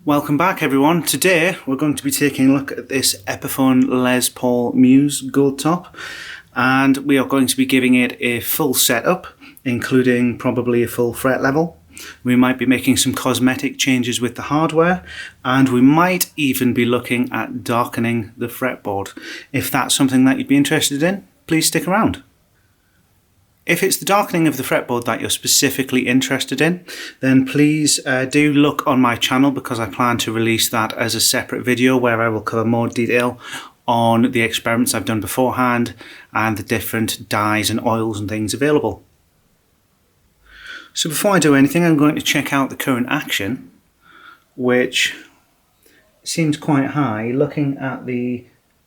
Welcome back everyone. Today we're going to be taking a look at this Epiphone Les Paul Muse gold top, and we are going to be giving it a full setup, including probably a full fret level. We might be making some cosmetic changes with the hardware, and we might even be looking at darkening the fretboard. If that's something that you'd be interested in, please stick around. If it's the darkening of the fretboard that you're specifically interested in, then please do look on my channel, because I plan to release that as a separate video where I will cover more detail on the experiments I've done beforehand and the different dyes and oils and things available. So before I do anything, I'm going to check out the current action, which seems quite high. Looking at the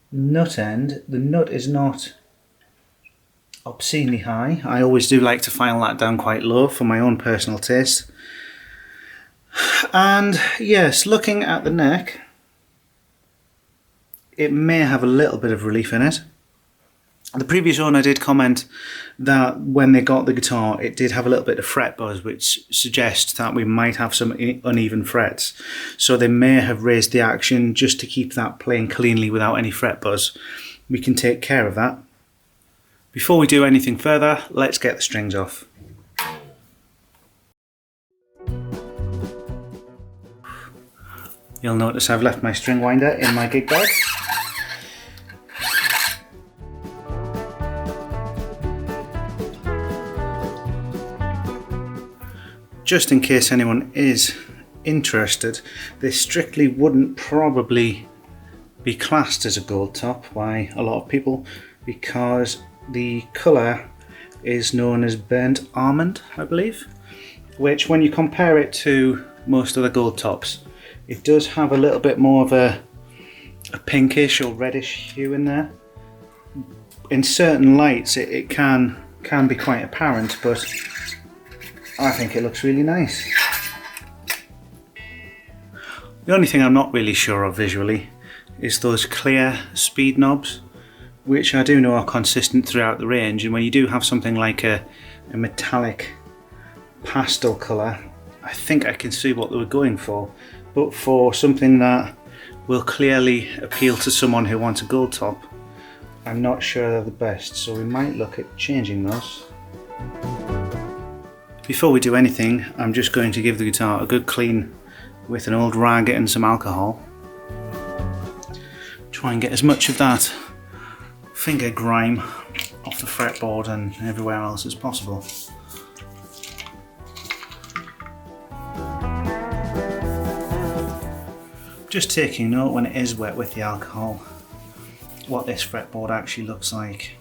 nut end, the nut is not obscenely high. I always do like to file that down quite low for my own personal taste. And yes, looking at the neck, it may have a little bit of relief in it. The previous owner did comment that when they got the guitar it did have a little bit of fret buzz, which suggests that we might have some uneven frets. So they may have raised the action just to keep that playing cleanly without any fret buzz. We can take care of that. Before we do anything further, let's get the strings off. You'll notice I've left my string winder in my gig bag. Just in case anyone is interested, this strictly wouldn't probably be classed as a gold top by a lot of people, because the colour is known as burnt almond, I believe, which when you compare it to most other gold tops, it does have a little bit more of a pinkish or reddish hue in there. In certain lights it can be quite apparent, but I think it looks really nice. The only thing I'm not really sure of visually is those clear speed knobs, which I do know are consistent throughout the range, and when you do have something like a metallic pastel colour, I think I can see what they were going for. But for something that will clearly appeal to someone who wants a gold top, I'm not sure they're the best, so we might look at changing those. Before we do anything, I'm just going to give the guitar a good clean with an old rag and some alcohol. Try and get as much of that finger grime off the fretboard and everywhere else as possible. Just taking note when it is wet with the alcohol, what this fretboard actually looks like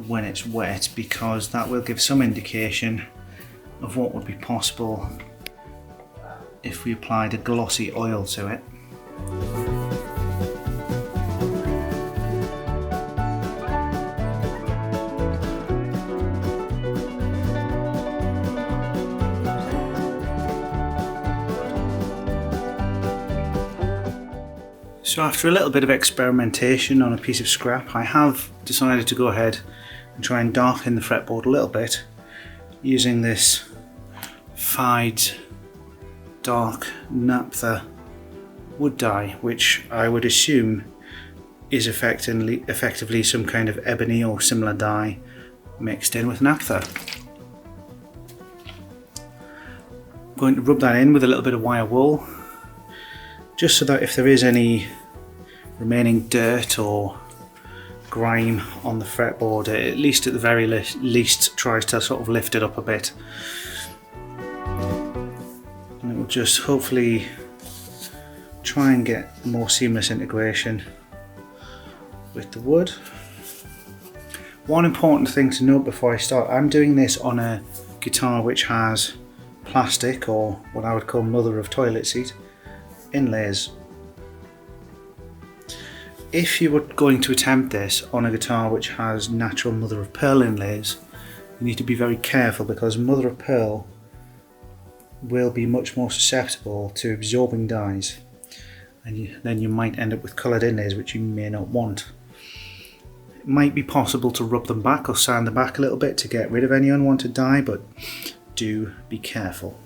when it's wet, because that will give some indication of what would be possible if we applied a glossy oil to it. So after a little bit of experimentation on a piece of scrap, I have decided to go ahead and try and darken the fretboard a little bit using this Fide dark naphtha wood dye, which I would assume is effectively some kind of ebony or similar dye mixed in with naphtha. I'm going to rub that in with a little bit of wire wool, just so that if there is any remaining dirt or grime on the fretboard, at least at the very least tries to sort of lift it up a bit. And it will just hopefully try and get more seamless integration with the wood. One important thing to note before I start, I'm doing this on a guitar which has plastic, or what I would call mother of toilet seat, inlays. If you were going to attempt this on a guitar which has natural mother of pearl inlays, you need to be very careful, because mother of pearl will be much more susceptible to absorbing dyes, and then you might end up with coloured inlays which you may not want. It might be possible to rub them back or sand them back a little bit to get rid of any unwanted dye, but do be careful.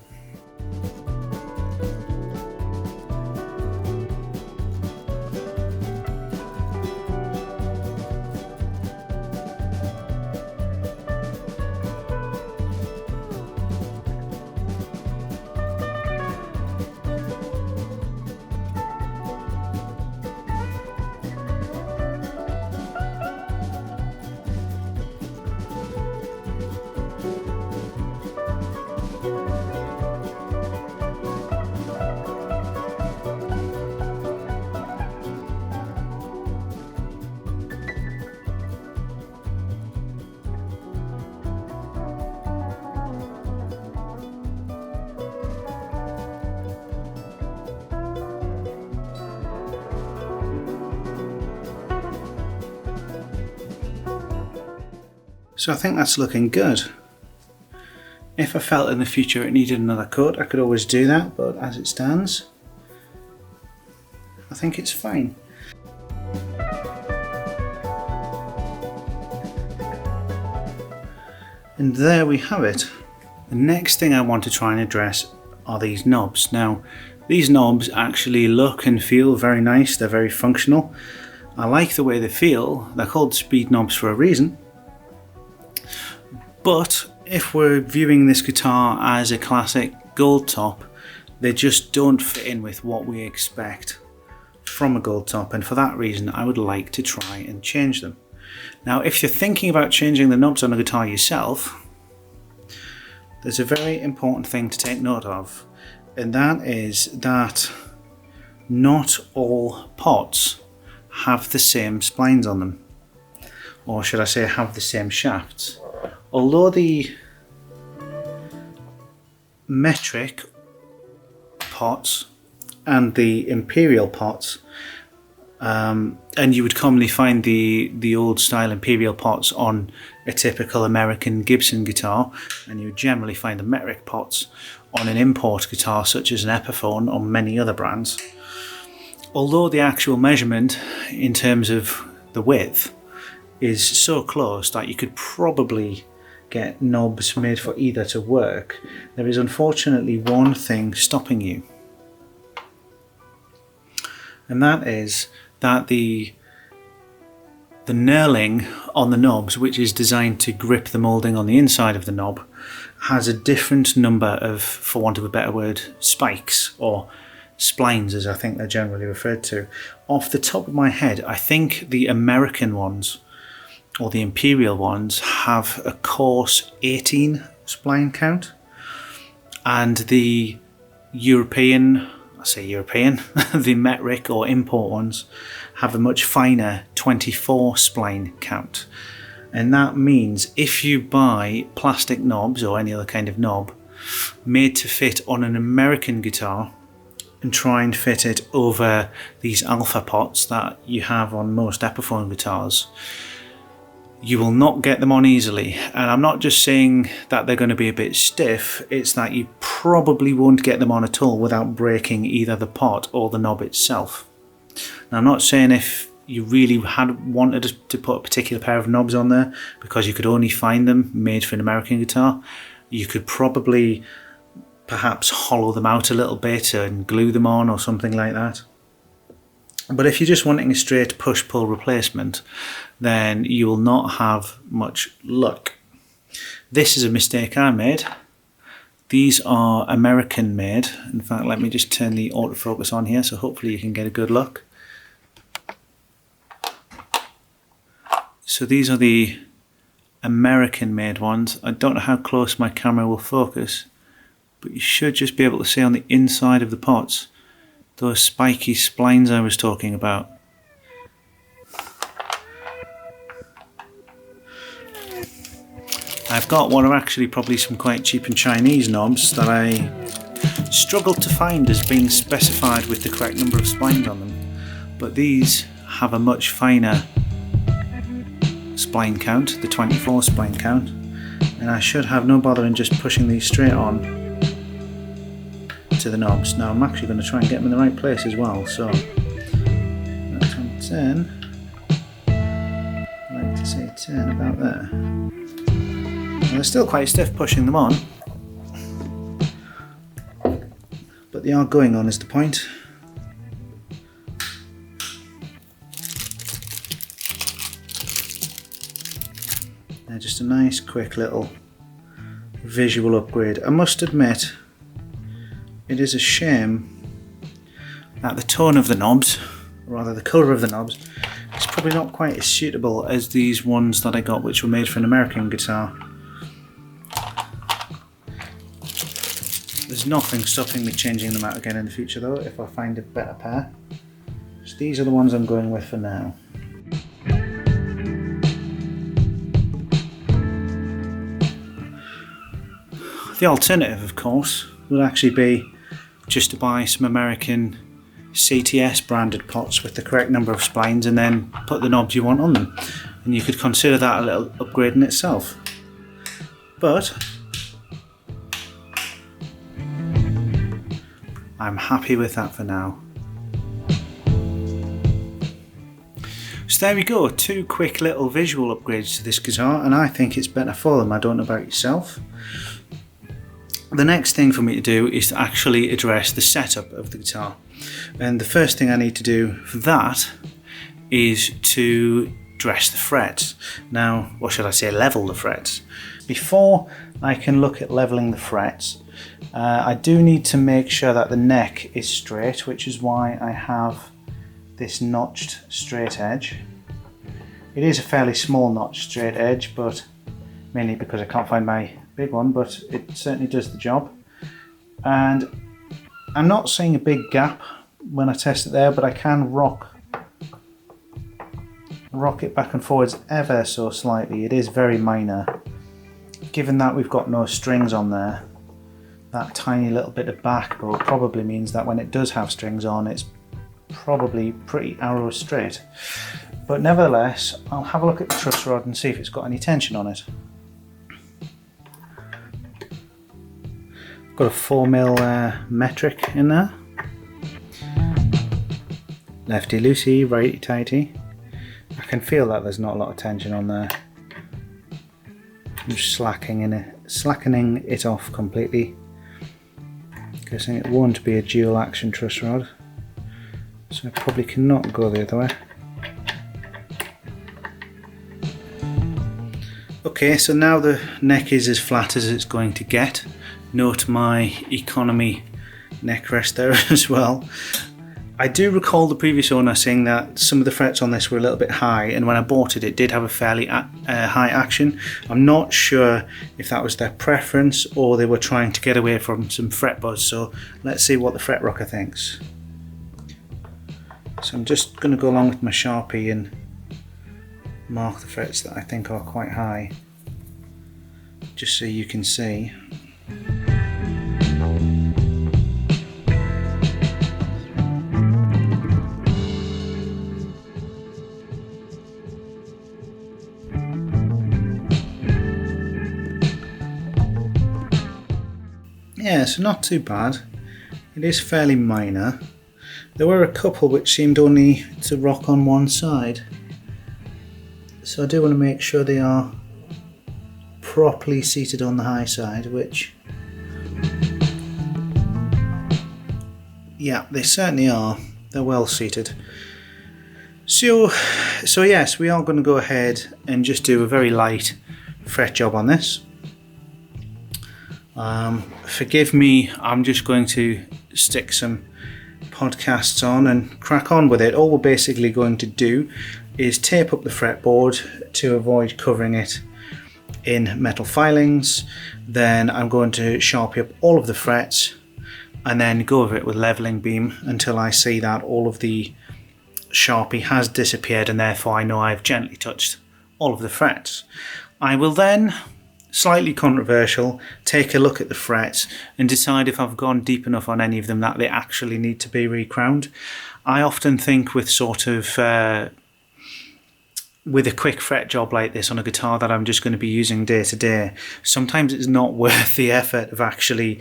So I think that's looking good. If I felt in the future it needed another coat, I could always do that, but as it stands, I think it's fine. And there we have it. The next thing I want to try and address are these knobs. Now, these knobs actually look and feel very nice, they're very functional. I like the way they feel, they're called speed knobs for a reason. But if we're viewing this guitar as a classic gold top, they just don't fit in with what we expect from a gold top, and for that reason I would like to try and change them. Now, if you're thinking about changing the knobs on a guitar yourself, there's a very important thing to take note of, and that is that not all pots have the same splines on them, or should I say have the same shafts. Although the metric pots and the imperial pots, and you would commonly find the old style imperial pots on a typical American Gibson guitar, and you would generally find the metric pots on an import guitar such as an Epiphone or many other brands. Although the actual measurement in terms of the width is so close that you could probably get knobs made for either to work, there is unfortunately one thing stopping you, and that is that the knurling on the knobs, which is designed to grip the moulding on the inside of the knob, has a different number of, for want of a better word, spikes, or splines as I think they're generally referred to. Off the top of my head, I think the American ones, or the imperial ones, have a coarse 18 spline count, and the European, the metric or import ones have a much finer 24 spline count. And that means if you buy plastic knobs or any other kind of knob made to fit on an American guitar and try and fit it over these alpha pots that you have on most Epiphone guitars, you will not get them on easily. And I'm not just saying that they're going to be a bit stiff, it's that you probably won't get them on at all without breaking either the pot or the knob itself. Now, I'm not saying if you really had wanted to put a particular pair of knobs on there because you could only find them made for an American guitar, you could probably perhaps hollow them out a little bit and glue them on or something like that. But if you're just wanting a straight push-pull replacement, then you will not have much luck. This is a mistake I made. These are American made. In fact, let me just turn the autofocus on here so hopefully you can get a good look. So these are the American made ones. I don't know how close my camera will focus, but you should just be able to see on the inside of the pots those spiky splines I was talking about. I've got what are actually probably some quite cheap and Chinese knobs that I struggled to find as being specified with the correct number of splines on them, but these have a much finer spline count, the 24 spline count, and I should have no bother in just pushing these straight on to the knobs. Now I'm actually going to try and get them in the right place as well, so that's on 10, I like to say 10 about there. Now they're still quite stiff pushing them on, but they are going on is the point. They're just a nice quick little visual upgrade. I must admit, it is a shame that the tone of the knobs, or rather the colour of the knobs, is probably not quite as suitable as these ones that I got which were made for an American guitar. There's nothing stopping me changing them out again in the future though, if I find a better pair. So these are the ones I'm going with for now. The alternative, of course, would actually be just to buy some American CTS branded pots with the correct number of splines and then put the knobs you want on them. And you could consider that a little upgrade in itself. but I'm happy with that for now. So there we go, 2 quick little visual upgrades to this guitar, and I think it's better for them. I don't know about yourself. The next thing for me to do is to actually address the setup of the guitar. And the first thing I need to do for that is to dress the frets. Now, what should I say, level the frets. Before I can look at leveling the frets, I do need to make sure that the neck is straight, which is why I have this notched straight edge. It is a fairly small notched straight edge, but mainly because I can't find my big one, but it certainly does the job. And I'm not seeing a big gap when I test it there, but I can rock it back and forwards ever so slightly. It is very minor. Given that we've got no strings on there, that tiny little bit of backbow probably means that when it does have strings on, it's probably pretty arrow straight. But nevertheless, I'll have a look at the truss rod and see if it's got any tension on it. Got a 4mm metric in there. Lefty loosey, righty tighty. I can feel that there's not a lot of tension on there. I'm just slackening it off completely. Guessing it won't be a dual action truss rod, so I probably cannot go the other way. Okay, so now the neck is as flat as it's going to get. Note my economy neck rest there as well. I do recall the previous owner saying that some of the frets on this were a little bit high, and when I bought it, it did have a fairly high action. I'm not sure if that was their preference or they were trying to get away from some fretboards, so let's see what the fret rocker thinks. So I'm just going to go along with my Sharpie and mark the frets that I think are quite high, just so you can see. Yeah, so not too bad. It is fairly minor. There were a couple which seemed only to rock on one side, so I do want to make sure they are properly seated on the high side, which, yeah, they certainly are. They're well seated. So yes, we are going to go ahead and just do a very light fret job on this. Forgive me, I'm just going to stick some podcasts on and crack on with it. All we're basically going to do is tape up the fretboard to avoid covering it in metal filings. Then I'm going to sharpie up all of the frets and then go over it with leveling beam until I see that all of the Sharpie has disappeared, and therefore I know I've gently touched all of the frets. I will then, slightly controversial, take a look at the frets and decide if I've gone deep enough on any of them that they actually need to be recrowned. I often think with with a quick fret job like this on a guitar that I'm just going to be using day to day, sometimes it's not worth the effort of actually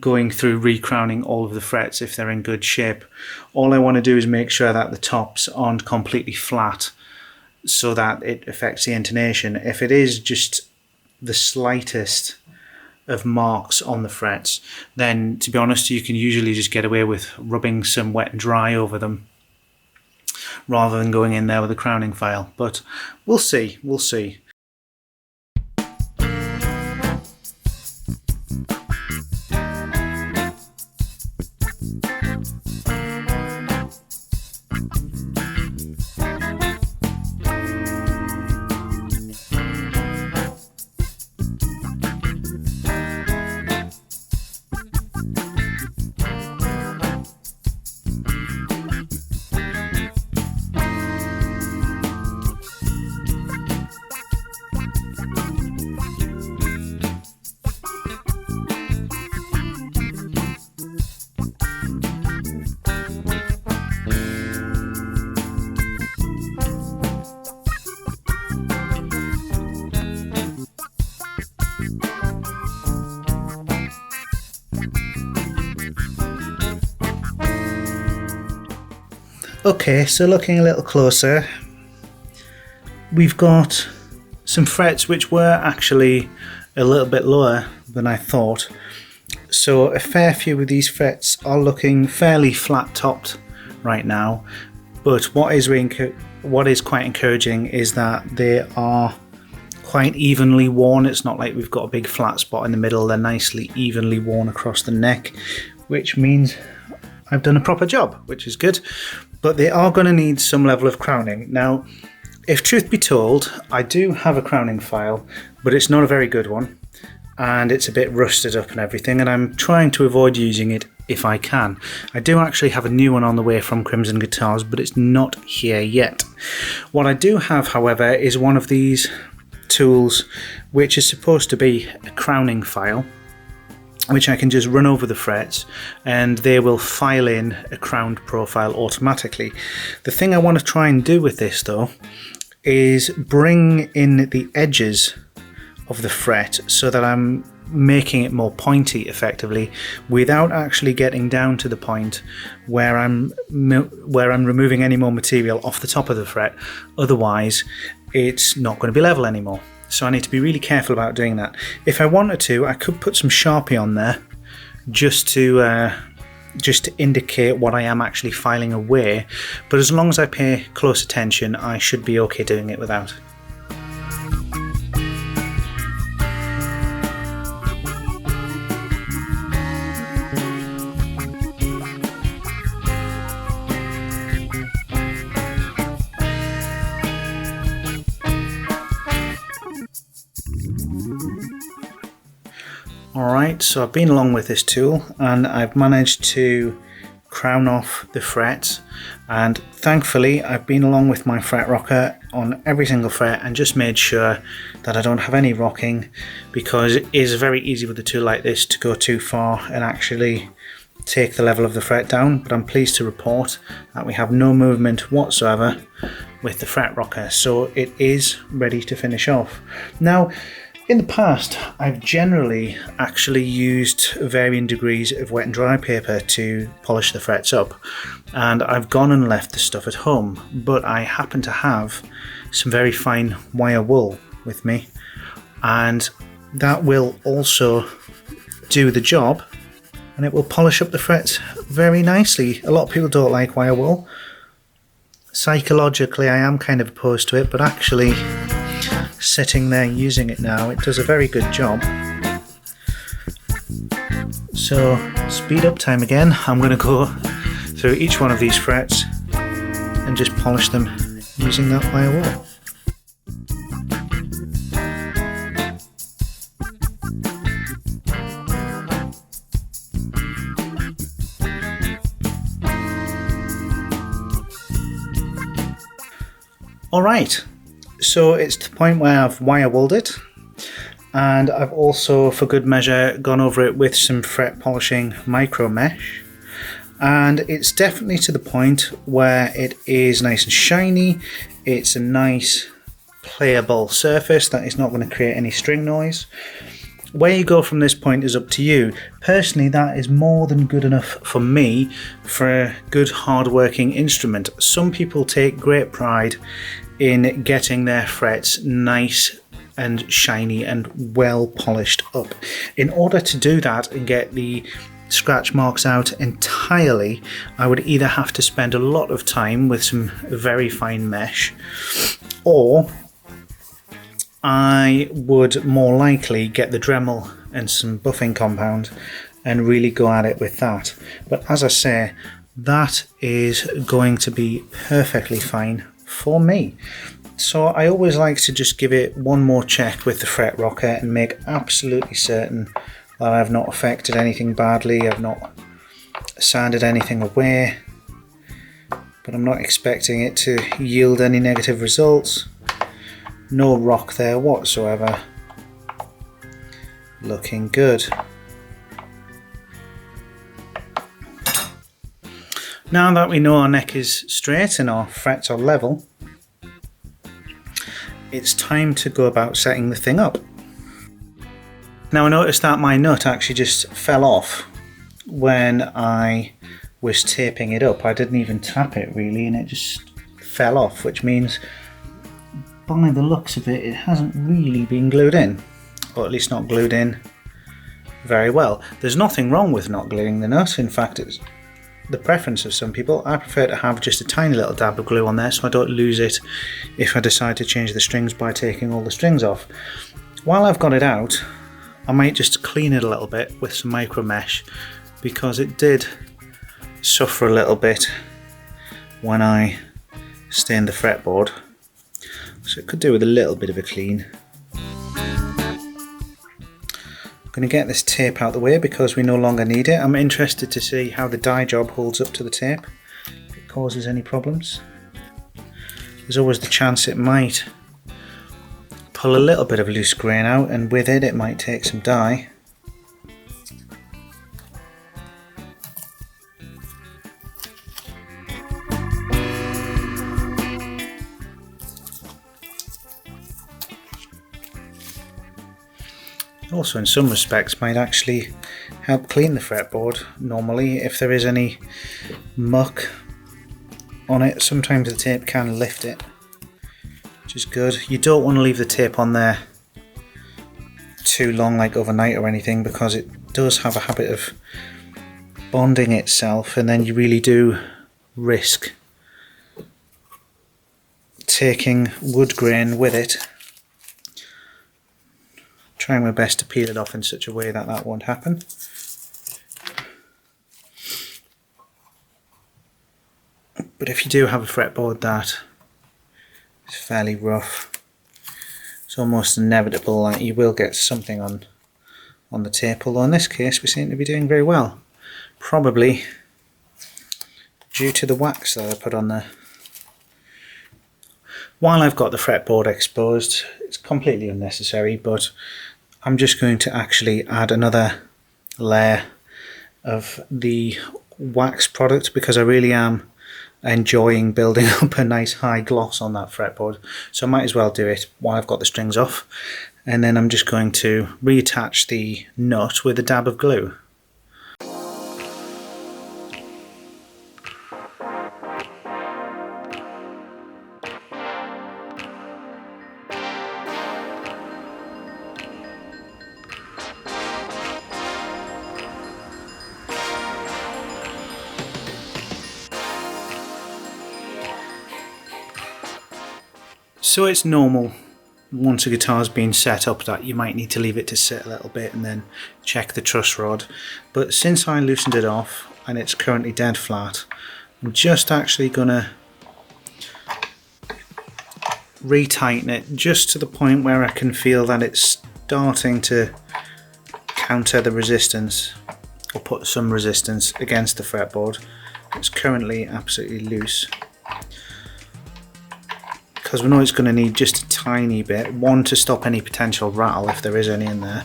going through recrowning all of the frets if they're in good shape. All I want to do is make sure that the tops aren't completely flat so that it affects the intonation. If it is just the slightest of marks on the frets, then to be honest, you can usually just get away with rubbing some wet and dry over them rather than going in there with a crowning file. But we'll see. Okay, so looking a little closer, we've got some frets which were actually a little bit lower than I thought. So a fair few of these frets are looking fairly flat topped right now, but what is quite encouraging is that they are quite evenly worn. It's not like we've got a big flat spot in the middle. They're nicely evenly worn across the neck, which means I've done a proper job, which is good. But they are going to need some level of crowning. Now, if truth be told, I do have a crowning file, but it's not a very good one, and it's a bit rusted up and everything, and I'm trying to avoid using it if I can. I do actually have a new one on the way from Crimson Guitars, but it's not here yet. What I do have, however, is one of these tools which is supposed to be a crowning file, which I can just run over the frets and they will file in a crowned profile automatically. The thing I want to try and do with this though is bring in the edges of the fret so that I'm making it more pointy effectively, without actually getting down to the point where I'm removing any more material off the top of the fret. Otherwise it's not going to be level anymore. So I need to be really careful about doing that. If I wanted to, I could put some Sharpie on there just to indicate what I am actually filing away, but as long as I pay close attention, I should be okay doing it without. Alright, so I've been along with this tool and I've managed to crown off the frets, and thankfully I've been along with my fret rocker on every single fret and just made sure that I don't have any rocking, because it is very easy with a tool like this to go too far and actually take the level of the fret down. But I'm pleased to report that we have no movement whatsoever with the fret rocker, so it is ready to finish off. Now, in the past, I've generally actually used varying degrees of wet and dry paper to polish the frets up, and I've gone and left the stuff at home, but I happen to have some very fine wire wool with me, and that will also do the job, and it will polish up the frets very nicely. A lot of people don't like wire wool. Psychologically, I am kind of opposed to it, but actually sitting there using it now, it does a very good job. So speed up time again. I'm going to go through each one of these frets and just polish them using that wire wool. Alright, so it's to the point where I've wire wooled it, and I've also, for good measure, gone over it with some fret polishing micro mesh, and it's definitely to the point where it is nice and shiny. It's a nice playable surface that is not going to create any string noise. Where you go from this point is up to you. Personally, that is more than good enough for me for a good hard-working instrument. Some people take great pride in getting their frets nice and shiny and well polished up. In order to do that and get the scratch marks out entirely, I would either have to spend a lot of time with some very fine mesh, or I would more likely get the Dremel and some buffing compound and really go at it with that. But as I say, that is going to be perfectly fine for me. So I always like to just give it one more check with the fret rocker and make absolutely certain that I've not affected anything badly, I've not sanded anything away, but I'm not expecting it to yield any negative results. No rock there whatsoever. Looking good. Now that we know our neck is straight and our frets are level, it's time to go about setting the thing up. Now I noticed that my nut actually just fell off when I was taping it up. I didn't even tap it really, and it just fell off, which means by the looks of it, it hasn't really been glued in, or at least not glued in very well. There's nothing wrong with not gluing the nut. In fact, it's the preference of some people. I prefer to have just a tiny little dab of glue on there so I don't lose it if I decide to change the strings by taking all the strings off. While I've got it out, I might just clean it a little bit with some micro mesh, because it did suffer a little bit when I stained the fretboard, so it could do with a little bit of a clean. I'm going to get this tape out of the way because we no longer need it. I'm interested to see how the dye job holds up to the tape, if it causes any problems. There's always the chance it might pull a little bit of loose grain out, and with it, it might take some dye. Also, in some respects, might actually help clean the fretboard normally if there is any muck on it. Sometimes the tape can lift it, which is good. You don't want to leave the tape on there too long, like overnight or anything, because it does have a habit of bonding itself, and then you really do risk taking wood grain with it. Trying my best to peel it off in such a way that that won't happen. But if you do have a fretboard that is fairly rough, it's almost inevitable that you will get something on the tape, although in this case we seem to be doing very well. Probably due to the wax that I put on there. While I've got the fretboard exposed, it's completely unnecessary, but I'm just going to actually add another layer of the wax product because I really am enjoying building up a nice high gloss on that fretboard. So I might as well do it while I've got the strings off. And then I'm just going to reattach the nut with a dab of glue. So it's normal once a guitar's been set up that you might need to leave it to sit a little bit and then check the truss rod. But since I loosened it off and it's currently dead flat, I'm just actually gonna retighten it just to the point where I can feel that it's starting to counter the resistance or put some resistance against the fretboard. It's currently absolutely loose, because we know it's going to need just a tiny bit, one to stop any potential rattle if there is any in there,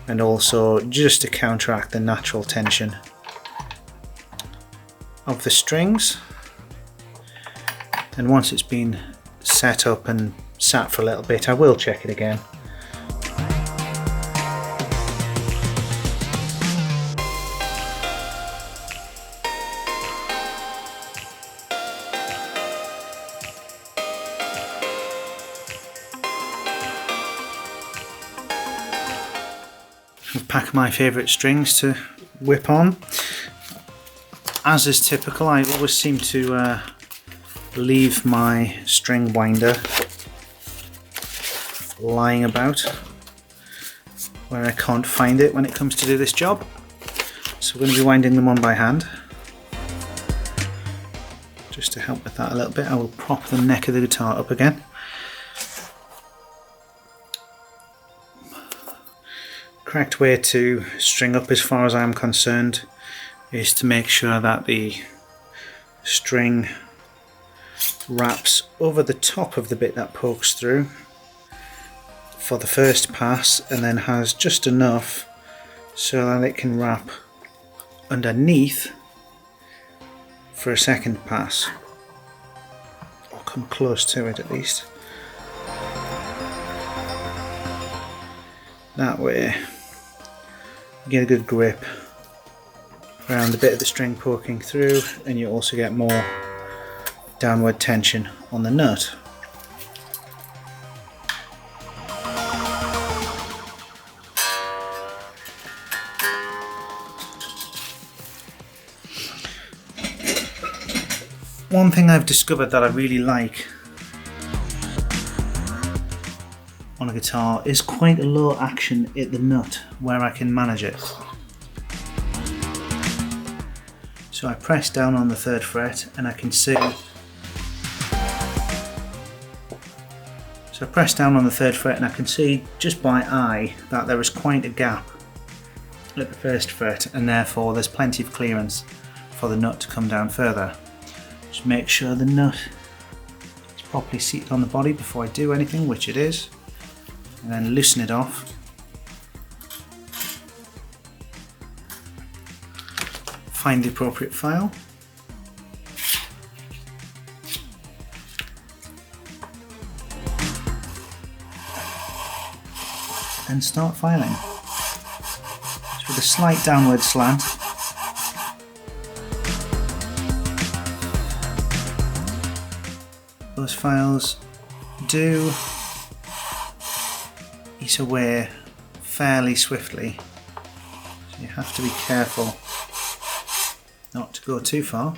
and also just to counteract the natural tension of the strings. And once it's been set up and sat for a little bit, I will check it again. Pack my favourite strings to whip on. As is typical, I always seem to leave my string winder lying about where I can't find it when it comes to do this job. So we're going to be winding them on by hand. Just to help with that a little bit, I will prop the neck of the guitar up again. Correct way to string up, as far as I'm concerned, is to make sure that the string wraps over the top of the bit that pokes through for the first pass, and then has just enough so that it can wrap underneath for a second pass, or come close to it at least. That way get a good grip around the bit of the string poking through, and you also get more downward tension on the nut. One thing I've discovered that I really like on a guitar is quite a low action at the nut where I can manage it. So I press down on the 3rd fret and I can see. So I press down on the 3rd fret and I can see just by eye that there is quite a gap at the 1st fret, and therefore there's plenty of clearance for the nut to come down further. Just make sure the nut is properly seated on the body before I do anything, which it is, and then loosen it off. Find the appropriate file. And start filing. Just with a slight downward slant. Those files do eat away fairly swiftly, so you have to be careful not to go too far.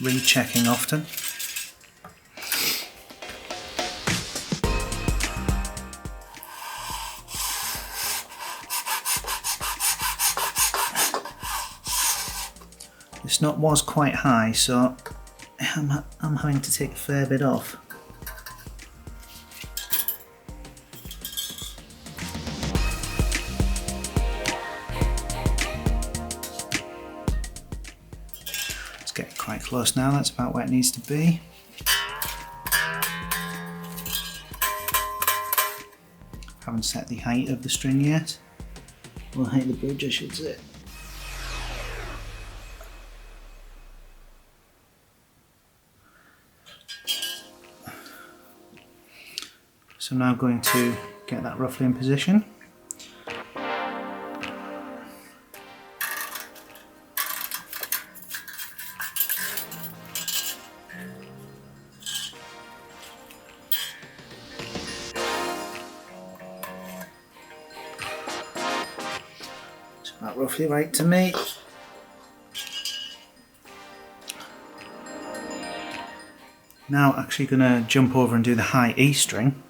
Rechecking often. This nut was quite high, so I'm having to take a fair bit off. It's getting quite close now, that's about where it needs to be. Haven't set the height of the string yet, or the height of the bridge I should say. So I'm now going to get that roughly in position. It's about roughly right to me. Now actually going to jump over and do the high E string.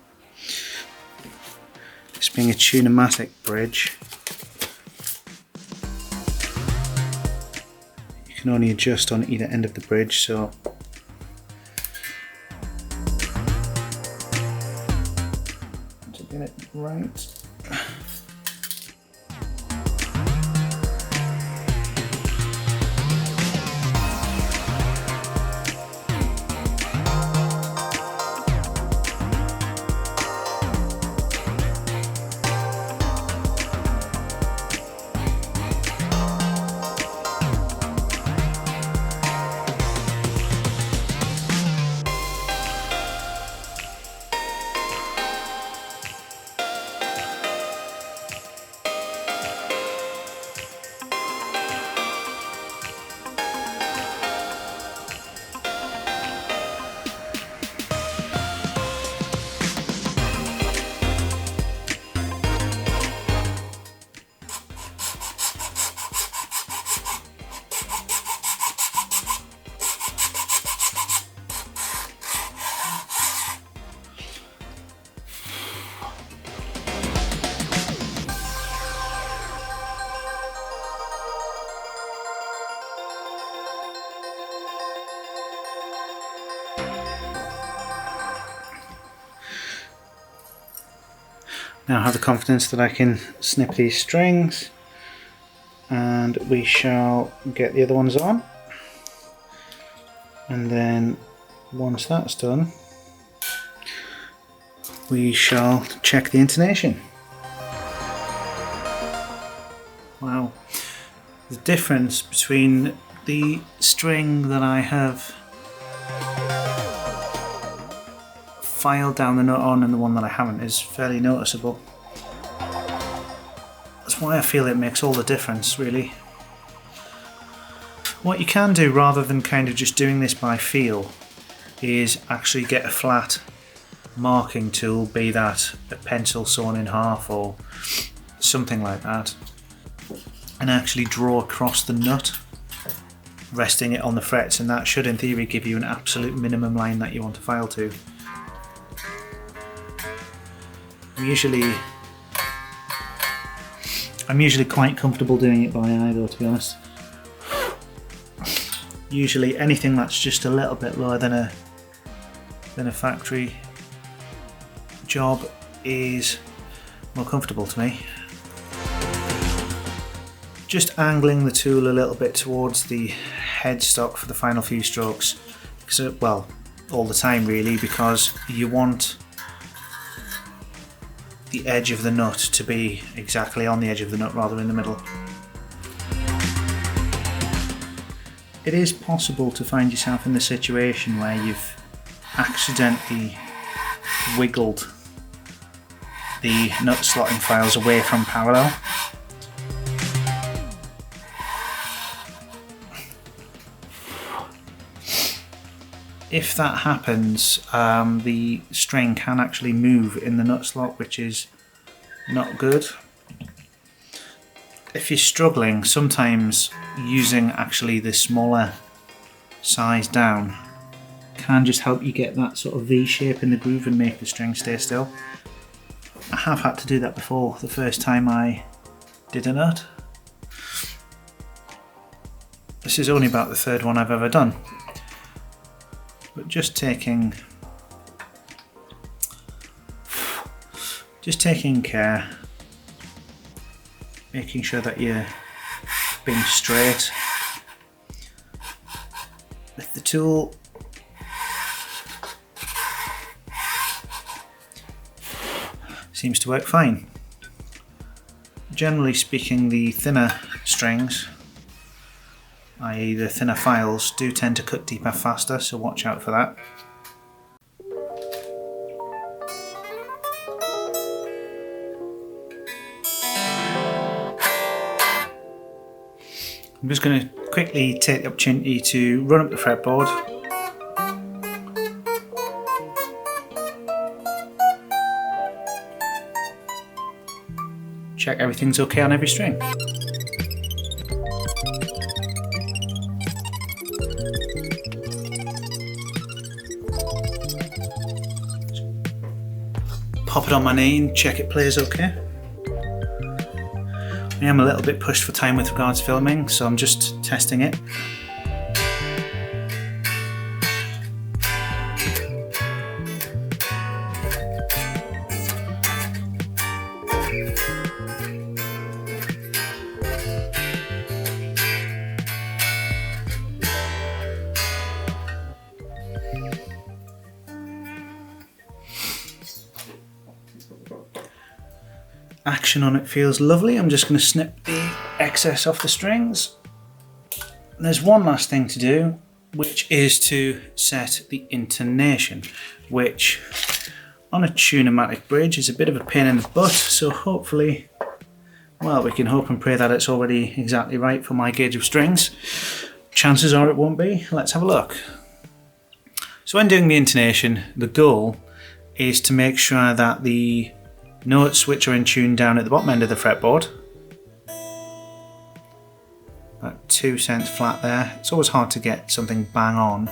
This being a tune-o-matic bridge, you can only adjust on either end of the bridge, so to get it right. Now I have the confidence that I can snip these strings, and we shall get the other ones on, and then once that's done we shall check the intonation. Wow, the difference between the string that I have filed down the nut on and the one that I haven't is fairly noticeable. That's why I feel it makes all the difference, really. What you can do, rather than kind of just doing this by feel, is actually get a flat marking tool, be that a pencil sawn in half or something like that, and actually draw across the nut, resting it on the frets, and that should in theory give you an absolute minimum line that you want to file to. I'm usually quite comfortable doing it by eye though, to be honest. Usually anything that's just a little bit lower than a factory job is more comfortable to me. Just angling the tool a little bit towards the headstock for the final few strokes, well, all the time really, because you want the edge of the nut to be exactly on the edge of the nut rather than in the middle. It is possible to find yourself in the situation where you've accidentally wiggled the nut slotting files away from parallel. If that happens, the string can actually move in the nut slot, which is not good. If you're struggling, sometimes using actually the smaller size down can just help you get that sort of V shape in the groove and make the string stay still. I have had to do that before, the first time I did a nut. This is only about the third one I've ever done. But just taking care, making sure that you're being straight with the tool. Seems to work fine. Generally speaking, the thinner strings, i.e. the thinner files, do tend to cut deeper faster, so watch out for that. I'm just going to quickly take the opportunity to run up the fretboard. Check everything's okay on every string. Pop it on my knee and check it plays okay. I am a little bit pushed for time with regards to filming, so I'm just testing it. Action on it feels lovely. I'm just going to snip the excess off the strings. There's one last thing to do, which is to set the intonation, which on a tune-o-matic bridge is a bit of a pain in the butt, so hopefully, well, we can hope and pray that it's already exactly right for my gauge of strings. Chances are it won't be. Let's have a look. So when doing the intonation, the goal is to make sure that the notes which are in tune down at the bottom end of the fretboard, about 2 cents flat there. It's always hard to get something bang on.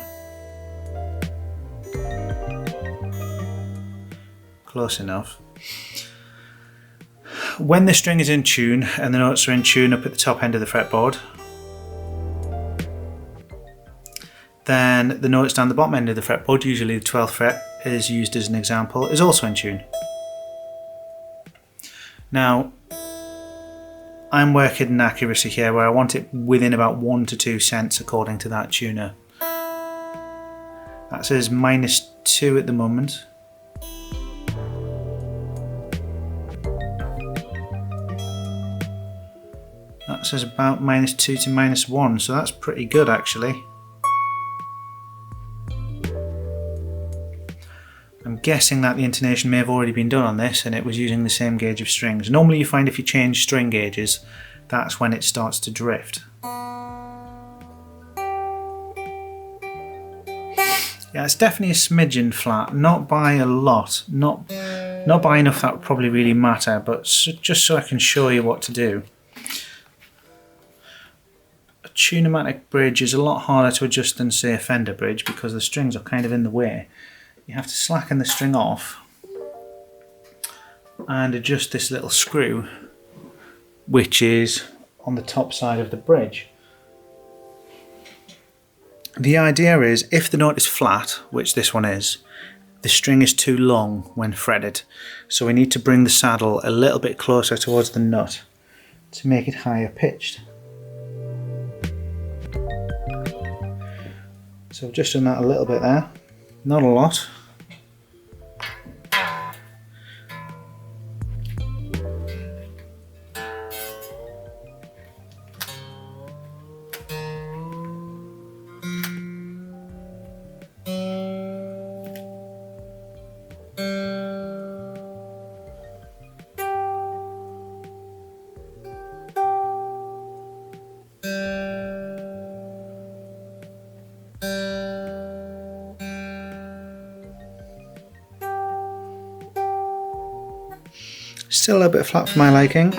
Close enough. When the string is in tune and the notes are in tune up at the top end of the fretboard, then the notes down the bottom end of the fretboard, usually the 12th fret is used as an example, is also in tune. Now, I'm working in accuracy here where I want it within about 1 to 2 cents according to that tuner. That says -2 at the moment. That says about -2 to -1, so that's pretty good actually. I'm guessing that the intonation may have already been done on this and it was using the same gauge of strings. Normally you find if you change string gauges, that's when it starts to drift. Yeah, it's definitely a smidgen flat, not by a lot, not by enough that would probably really matter, but just so I can show you what to do. A tunematic bridge is a lot harder to adjust than, say, a Fender bridge because the strings are kind of in the way. You have to slacken the string off and adjust this little screw, which is on the top side of the bridge. The idea is, if the note is flat, which this one is, the string is too long when fretted, so we need to bring the saddle a little bit closer towards the nut to make it higher pitched. So I've just done that a little bit there, not a lot. Still a little bit flat for my liking.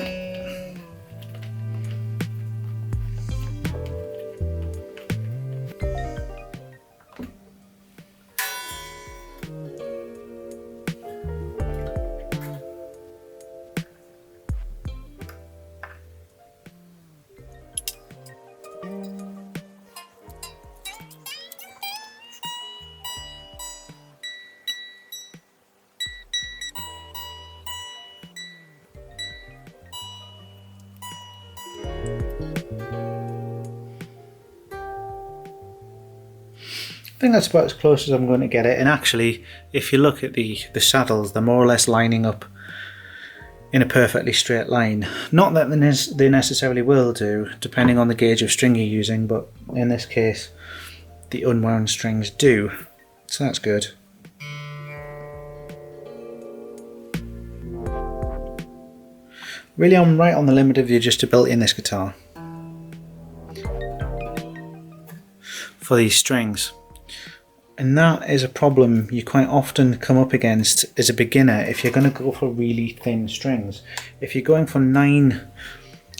I think that's about as close as I'm going to get it, and actually if you look at the saddles, they're more or less lining up in a perfectly straight line. Not that they necessarily will do, depending on the gauge of string you're using, but in this case the unwound strings do, so that's good. Really, I'm right on the limit of the adjustability in this guitar for these strings. And that is a problem you quite often come up against as a beginner if you're going to go for really thin strings. If you're going for 9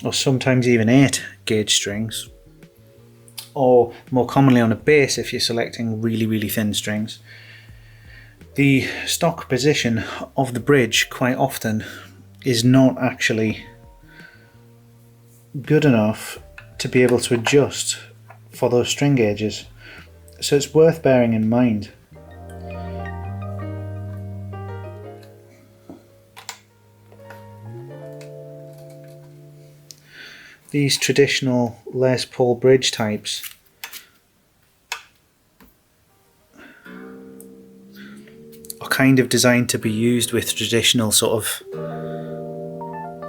or sometimes even 8 gauge strings, or more commonly on a bass if you're selecting really thin strings, the stock position of the bridge quite often is not actually good enough to be able to adjust for those string gauges. So it's worth bearing in mind. These traditional Les Paul bridge types are kind of designed to be used with traditional sort of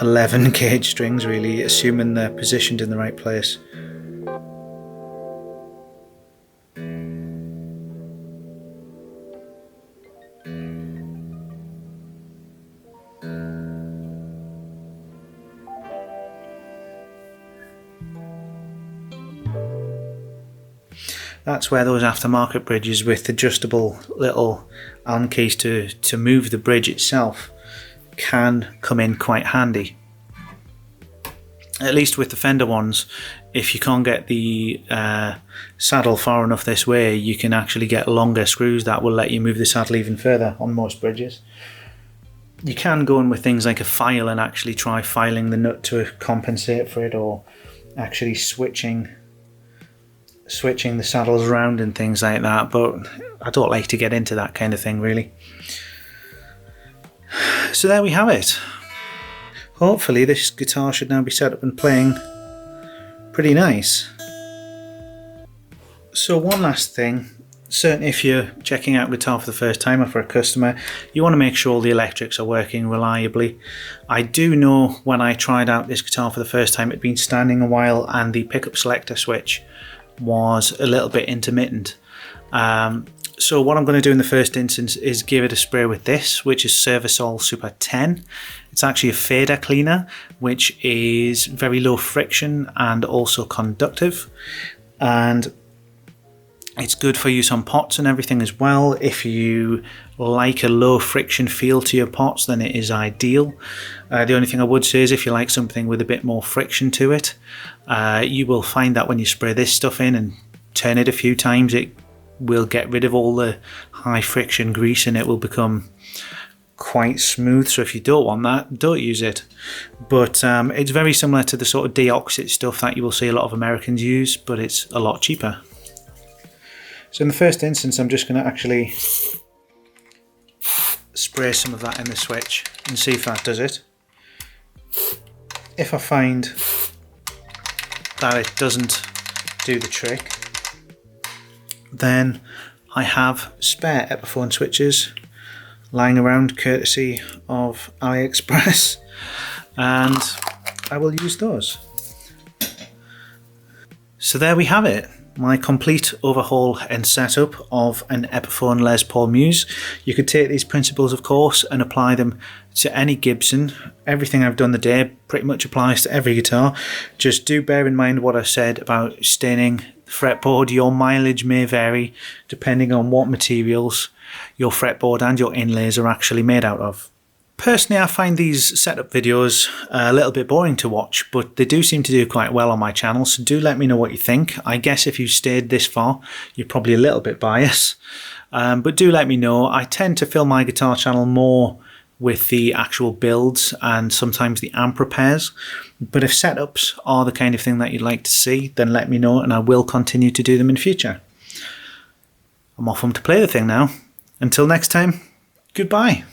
11 gauge strings, really, assuming they're positioned in the right place. That's where those aftermarket bridges with adjustable little Allen keys to move the bridge itself can come in quite handy. At least with the Fender ones, if you can't get the saddle far enough this way, you can actually get longer screws that will let you move the saddle even further on most bridges. You can go in with things like a file and actually try filing the nut to compensate for it, or actually switching the saddles around and things like that, but I don't like to get into that kind of thing really. So there we have it. Hopefully this guitar should now be set up and playing pretty nice. So one last thing, certainly if you're checking out a guitar for the first time or for a customer, you want to make sure the electrics are working reliably. I do know when I tried out this guitar for the first time, it'd been standing a while and the pickup selector switch was a little bit intermittent. So what I'm going to do in the first instance is give it a spray with this, which is Servasol Super 10. It's actually a fader cleaner, which is very low friction and also conductive. And it's good for use on pots and everything as well. If you like a low friction feel to your pots, then it is ideal. The only thing I would say is if you like something with a bit more friction to it, you will find that when you spray this stuff in and turn it a few times, it will get rid of all the high friction grease and it will become quite smooth. So if you don't want that, don't use it. But it's very similar to the sort of deoxit stuff that you will see a lot of Americans use, but it's a lot cheaper. So in the first instance, I'm just going to actually spray some of that in the switch and see if that does it. If I find that it doesn't do the trick, then I have spare Epiphone switches lying around courtesy of AliExpress, and I will use those. So there we have it, my complete overhaul and setup of an Epiphone Les Paul Muse. You could take these principles, of course, and apply them to any Gibson. Everything I've done today pretty much applies to every guitar. Just do bear in mind what I said about staining the fretboard. Your mileage may vary depending on what materials your fretboard and your inlays are actually made out of. Personally, I find these setup videos a little bit boring to watch, but they do seem to do quite well on my channel, so do let me know what you think. I guess if you stayed this far, you're probably a little bit biased, but do let me know. I tend to fill my guitar channel more with the actual builds and sometimes the amp repairs, but if setups are the kind of thing that you'd like to see, then let me know and I will continue to do them in future. I'm off home to play the thing now. Until next time, goodbye.